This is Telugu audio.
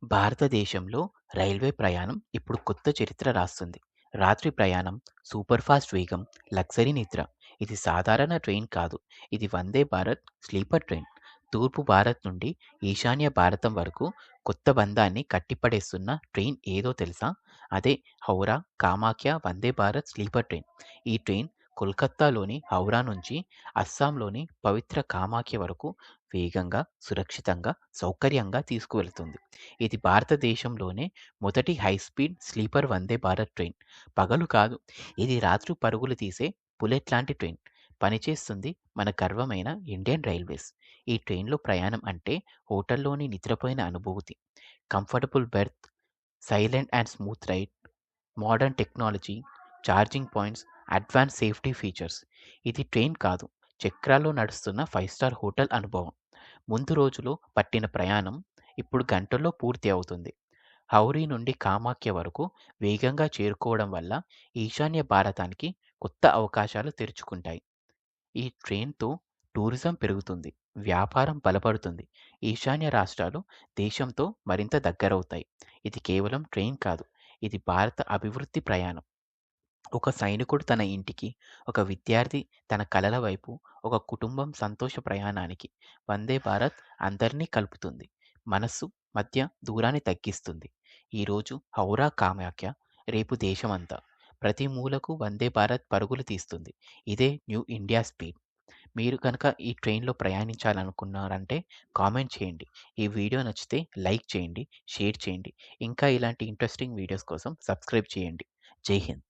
భారతదేశంలో రైల్వే ప్రయాణం ఇప్పుడు కొత్త చరిత్ర రాస్తుంది. రాత్రి ప్రయాణం, సూపర్ ఫాస్ట్ వేగం, లగ్జరీ నిద్ర. ఇది సాధారణ ట్రైన్ కాదు. ఇది వందే భారత్ స్లీపర్ ట్రైన్. తూర్పు భారత్ నుండి ఈశాన్య భారతం వరకు కొత్త బంధాన్ని కట్టిపడేస్తున్న ట్రైన్ ఏదో తెలుసా? అదే హౌరా కామాఖ్య వందే భారత్ స్లీపర్ ట్రైన్. ఈ ట్రైన్ కోల్కతాలోని హౌరా నుంచి అస్సాంలోని పవిత్ర కామాఖ్య వరకు వేగంగా, సురక్షితంగా, సౌకర్యంగా తీసుకువెళుతుంది. ఇది భారతదేశంలోనే మొదటి high speed sleeper Vande Bharat train. పగలు కాదు, ఇది రాత్రి పరుగులు తీసే బుల్లెట్ లాంటి ట్రైన్. పనిచేస్తుంది మన గర్వమైన ఇండియన్ రైల్వేస్. ఈ ట్రైన్లో ప్రయాణం అంటే హోటల్లోని నిద్రపోయిన అనుభూతి. Comfortable berth, silent and smooth ride, modern technology, charging points, advance safety features. ఇది ట్రైన్ కాదు, చక్రాల్లో నడుస్తున్న 5 స్టార్ హోటల్ అనుభవం. ముందు రోజులో పట్టిన ప్రయాణం ఇప్పుడు గంటల్లో పూర్తి అవుతుంది. హౌరీ నుండి కామాఖ్య వరకు వేగంగా చేరుకోవడం వల్ల ఈశాన్య భారతానికి కొత్త అవకాశాలు తెరుచుకుంటాయి. ఈ ట్రైన్‌తో టూరిజం పెరుగుతుంది, వ్యాపారం బలపడుతుంది, ఈశాన్య రాష్ట్రాలు దేశంతో మరింత దగ్గరవుతాయి. ఇది కేవలం ట్రైన్ కాదు, ఇది భారత అభివృద్ధి ప్రయాణం. ఒక సైనికుడు తన ఇంటికి, ఒక విద్యార్థి తన కలల వైపు, ఒక కుటుంబం సంతోష ప్రయాణానికి. వందే భారత్ అందరినీ కలుపుతుంది, మనస్సు మధ్య దూరాన్ని తగ్గిస్తుంది. ఈరోజు హౌరా కామాఖ్య, రేపు దేశమంతా. ప్రతి మూలకు వందే భారత్ పరుగులు తీస్తుంది. ఇదే న్యూ ఇండియా స్పీడ్. మీరు కనుక ఈ ట్రైన్‌లో ప్రయాణించాలనుకున్నారంటే కామెంట్ చేయండి. ఈ వీడియో నచ్చితే లైక్ చేయండి, షేర్ చేయండి. ఇంకా ఇలాంటి ఇంట్రెస్టింగ్ వీడియోస్ కోసం సబ్స్క్రైబ్ చేయండి. జై హింద్.